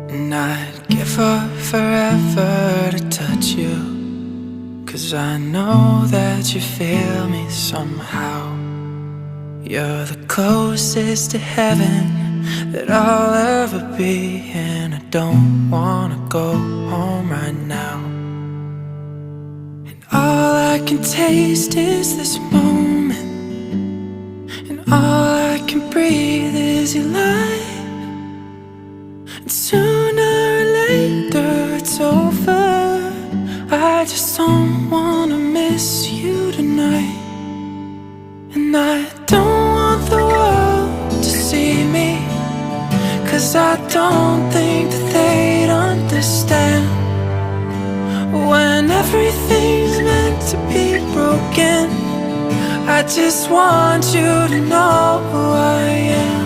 And I'd give up forever to touch you, 'cause I know that you feel me somehow. You're the closest to heaven that I'll ever be, and I don't wanna go home right now. And all I can taste is this moment, and all I can breathe is your light. And sooner or later it's over. I just don't wanna miss you tonight. And I don't want the world to see me, 'cause I don't think that they'd understand. When everything's meant to be broken, I just want you to know who I am.